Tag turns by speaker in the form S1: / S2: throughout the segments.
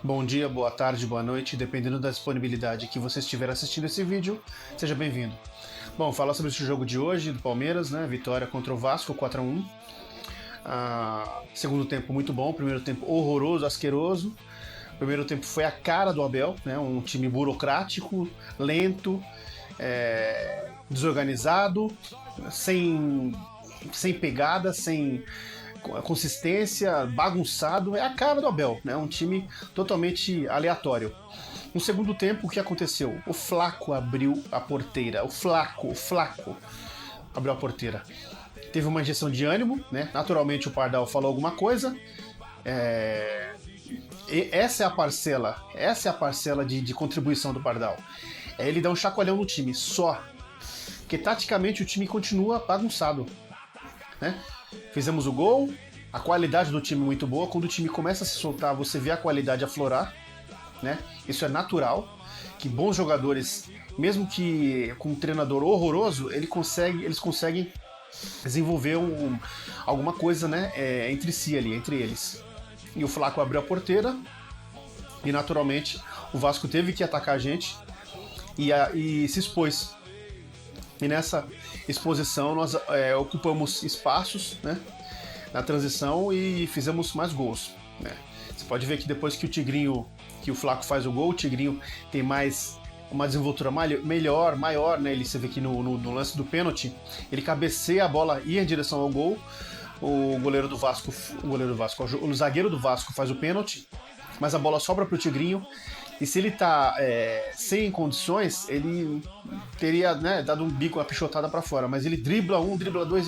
S1: Bom dia, boa tarde, boa noite, dependendo da disponibilidade que você estiver assistindo esse vídeo, seja bem-vindo. Bom, falar sobre esse jogo de hoje do Palmeiras, né? Vitória contra o Vasco, 4-1. Segundo tempo muito bom, primeiro tempo horroroso, asqueroso. Primeiro tempo foi a cara do Abel, né? Um time burocrático, lento, desorganizado, sem pegada, sem consistência, bagunçado. É a cara do Abel, né? Um time totalmente aleatório. No segundo tempo, o que aconteceu? O Flaco abriu a porteira. O Flaco abriu a porteira. Teve uma injeção de ânimo, né? Naturalmente o Pardal falou alguma coisa. E essa é a parcela de contribuição do Pardal. É ele dar um chacoalhão no time, só. Porque taticamente o time continua bagunçado, né? Fizemos o gol, a qualidade do time muito boa. Quando o time começa a se soltar, você vê a qualidade aflorar, né? Isso é natural, que bons jogadores, mesmo que com um treinador horroroso, eles conseguem desenvolver alguma coisa, né? Entre si ali, entre eles. E o Flaco abriu a porteira e naturalmente o Vasco teve que atacar a gente e se expôs. E nessa exposição nós ocupamos espaços, né, na transição e fizemos mais gols, né. Você pode ver que depois que o Flaco faz o gol, o Tigrinho tem mais uma desenvoltura maior, né. Você vê que no lance do pênalti, ele cabeceia a bola e em direção ao gol. O zagueiro do Vasco faz o pênalti, mas a bola sobra para o Tigrinho. E se ele tá sem condições, ele teria, né, dado um bico, uma pichotada para fora. Mas ele dribla um, dribla dois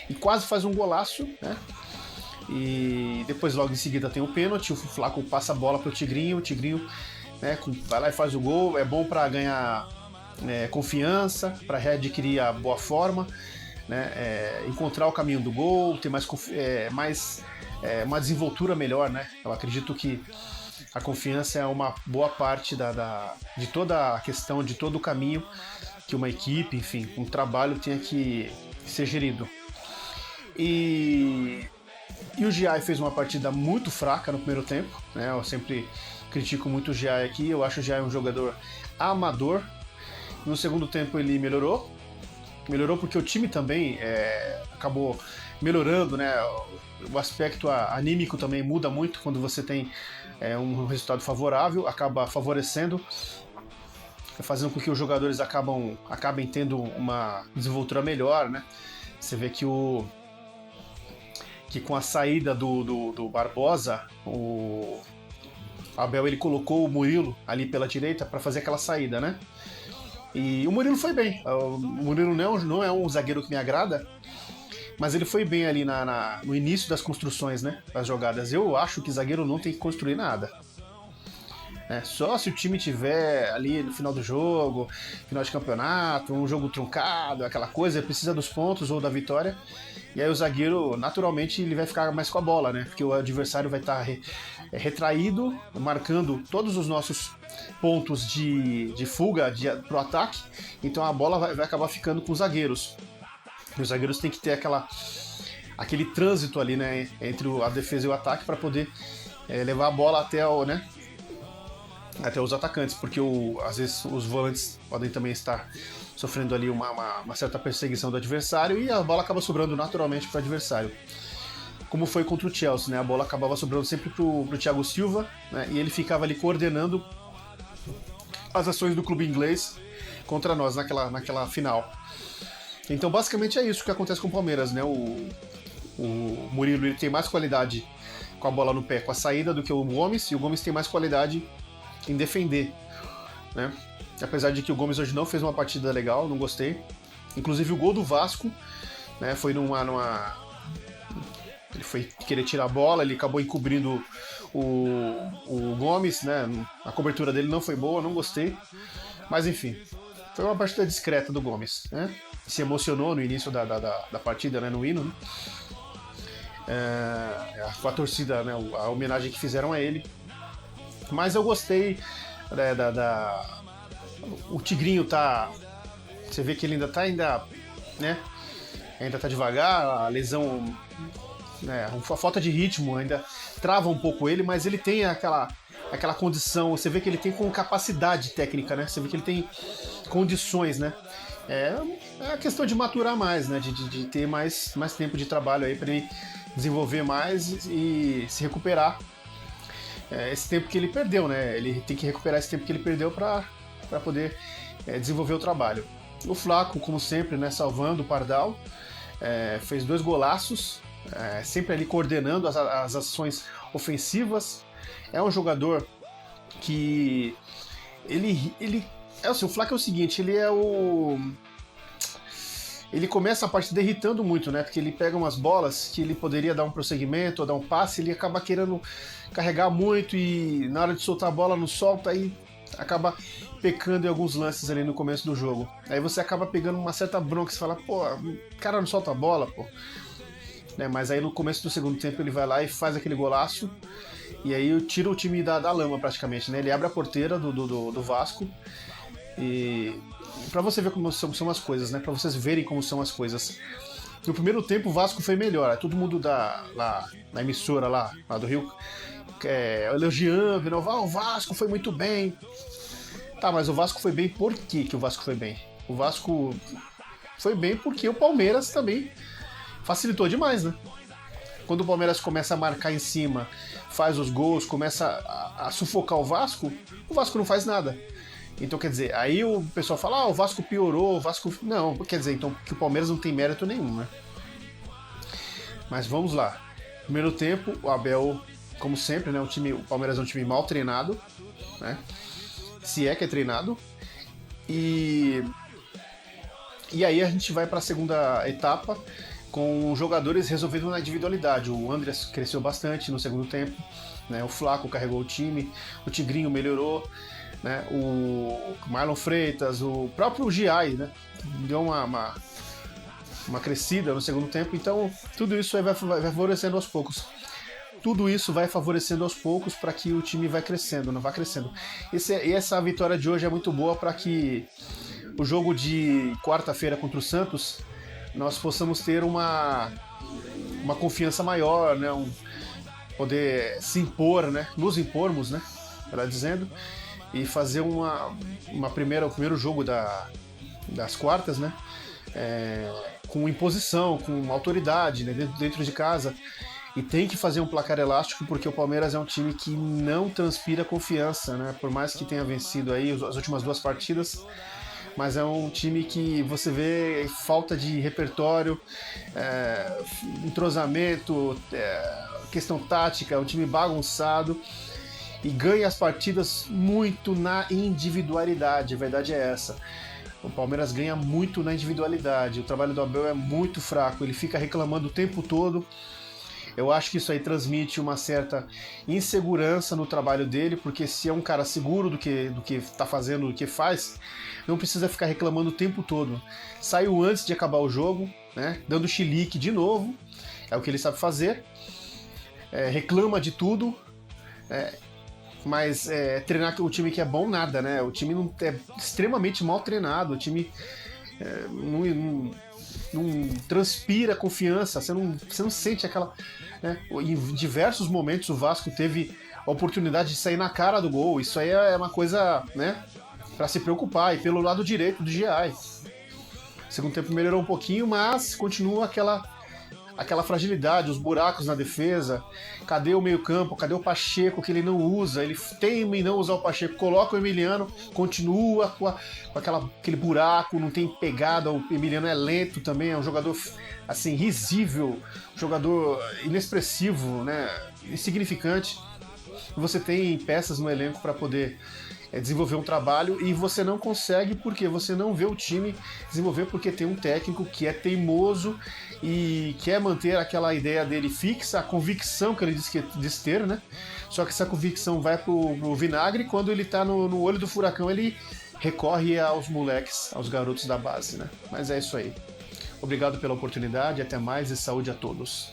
S1: e quase faz um golaço, né? E depois, logo em seguida, tem o pênalti. O Flaco passa a bola pro Tigrinho. O Tigrinho, né, vai lá e faz o gol. É bom para ganhar confiança, para readquirir a boa forma, né? Encontrar o caminho do gol, ter uma desenvoltura melhor, né? Eu acredito que a confiança é uma boa parte de toda a questão, de todo o caminho que uma equipe, enfim, um trabalho tenha que ser gerido. E o Giai fez uma partida muito fraca no primeiro tempo, né? Eu sempre critico muito o Giai aqui, eu acho o Giai um jogador amador. No segundo tempo ele melhorou porque o time também acabou melhorando, né? O aspecto anímico também muda muito quando você tem um resultado favorável, acaba favorecendo, fazendo com que os jogadores acabem tendo uma desenvoltura melhor, né? Você vê que com a saída do Barbosa, o Abel ele colocou o Murilo ali pela direita para fazer aquela saída, né? E o Murilo foi bem. O Murilo não é um zagueiro que me agrada, mas ele foi bem ali no início das construções, né? Das jogadas. Eu acho que zagueiro não tem que construir nada. Só se o time tiver ali no final do jogo, final de campeonato, um jogo truncado, aquela coisa, precisa dos pontos ou da vitória. E aí o zagueiro, naturalmente, ele vai ficar mais com a bola, né? Porque o adversário vai estar retraído, marcando todos os nossos pontos de fuga pro ataque. Então a bola vai acabar ficando com os zagueiros. E os zagueiros têm que ter aquele trânsito ali, né, entre a defesa e o ataque para poder levar a bola até os atacantes, porque às vezes os volantes podem também estar sofrendo ali uma certa perseguição do adversário e a bola acaba sobrando naturalmente para o adversário. Como foi contra o Chelsea, né, a bola acabava sobrando sempre pro Thiago Silva, né, e ele ficava ali coordenando as ações do clube inglês contra nós naquela final. Então, basicamente é isso que acontece com o Palmeiras, né? O Murilo ele tem mais qualidade com a bola no pé, com a saída, do que o Gomes, e o Gomes tem mais qualidade em defender, né? Apesar de que o Gomes hoje não fez uma partida legal, não gostei. Inclusive o gol do Vasco, né? Foi ele foi querer tirar a bola, ele acabou encobrindo o Gomes, né? A cobertura dele não foi boa, não gostei. Mas enfim, foi uma partida discreta do Gomes, né? Se emocionou no início da partida, né, no hino, né? Com a torcida, né, a homenagem que fizeram a ele. Mas eu gostei o Tigrinho você vê que ele né, ainda tá devagar, a lesão, né, a falta de ritmo ainda trava um pouco ele, mas ele tem aquela condição, você vê que ele tem com capacidade técnica, né? Você vê que ele tem condições, né? É a questão de maturar mais, né? De ter mais tempo de trabalho aí para ele desenvolver mais e se recuperar esse tempo que ele perdeu, né? Ele tem que recuperar esse tempo que ele perdeu para poder desenvolver o trabalho. O Flaco, como sempre, né? Salvando o Pardal, fez 2 golaços, sempre ali coordenando as ações ofensivas. É um jogador que assim, o Flaco é o seguinte, ele começa a partida irritando muito, né? Porque ele pega umas bolas que ele poderia dar um prosseguimento ou dar um passe, ele acaba querendo carregar muito e na hora de soltar a bola não solta, aí acaba pecando em alguns lances ali no começo do jogo. Aí você acaba pegando uma certa bronca, você fala, pô, o cara não solta a bola, pô. Mas aí no começo do segundo tempo ele vai lá e faz aquele golaço, e aí tira o time da lama praticamente, né? Ele abre a porteira do Vasco, e para você ver como são as coisas, né? Para vocês verem como são as coisas. No primeiro tempo o Vasco foi melhor, todo mundo lá na emissora lá do Rio elogiando, o Vasco foi muito bem. Tá, mas o Vasco foi bem por quê que o Vasco foi bem? O Vasco foi bem porque o Palmeiras também facilitou demais, né? Quando o Palmeiras começa a marcar em cima, faz os gols, começa a sufocar o Vasco não faz nada. Então, quer dizer, aí o pessoal fala, o Vasco piorou, o Vasco... Não, quer dizer, então, que o Palmeiras não tem mérito nenhum, né? Mas vamos lá. Primeiro tempo, o Abel, como sempre, né? O Palmeiras é um time mal treinado, né? Se é que é treinado. E aí a gente vai para a segunda etapa com jogadores resolvendo na individualidade. O Andreas cresceu bastante no segundo tempo, né? O Flaco carregou o time, o Tigrinho melhorou, né? O Marlon Freitas, o próprio Giai, né? Deu uma crescida no segundo tempo. Então tudo isso vai favorecendo aos poucos. Tudo isso vai favorecendo aos poucos para que o time vai crescendo, não vá crescendo. Essa vitória de hoje é muito boa para que o jogo de quarta-feira contra o Santos nós possamos ter uma confiança maior, né? Poder se impor, né? Nos impormos, né? Melhor dizendo, e fazer o primeiro jogo das quartas, né? Com imposição, com autoridade, né? dentro de casa. E tem que fazer um placar elástico porque o Palmeiras é um time que não transpira confiança, né? Por mais que tenha vencido aí as últimas 2 partidas, mas é um time que você vê falta de repertório, entrosamento, questão tática, é um time bagunçado e ganha as partidas muito na individualidade, a verdade é essa. O Palmeiras ganha muito na individualidade, o trabalho do Abel é muito fraco, ele fica reclamando o tempo todo. Eu acho que isso aí transmite uma certa insegurança no trabalho dele, porque se é um cara seguro do que está fazendo, do que faz, não precisa ficar reclamando o tempo todo. Saiu antes de acabar o jogo, né, dando chilique de novo, é o que ele sabe fazer, reclama de tudo, mas treinar o time que é bom, nada, né? O time não é extremamente mal treinado, o time não transpira confiança, você não sente aquela... Né? Em diversos momentos o Vasco teve a oportunidade de sair na cara do gol, isso aí é uma coisa, né, para se preocupar. E pelo lado direito do Giai, segundo tempo melhorou um pouquinho, mas continua aquela fragilidade, os buracos na defesa. Cadê o meio-campo? Cadê o Pacheco que ele não usa? Ele teima em não usar o Pacheco, coloca o Emiliano, continua com aquele buraco, não tem pegada. O Emiliano é lento também, é um jogador assim risível, jogador inexpressivo, né? Insignificante. Você tem peças no elenco para poder desenvolver um trabalho e você não consegue porque você não vê o time desenvolver, porque tem um técnico que é teimoso e quer manter aquela ideia dele fixa, a convicção que ele diz ter, né? Só que essa convicção vai pro vinagre quando ele tá no olho do furacão, ele recorre aos moleques, aos garotos da base, né? Mas é isso aí. Obrigado pela oportunidade, até mais e saúde a todos.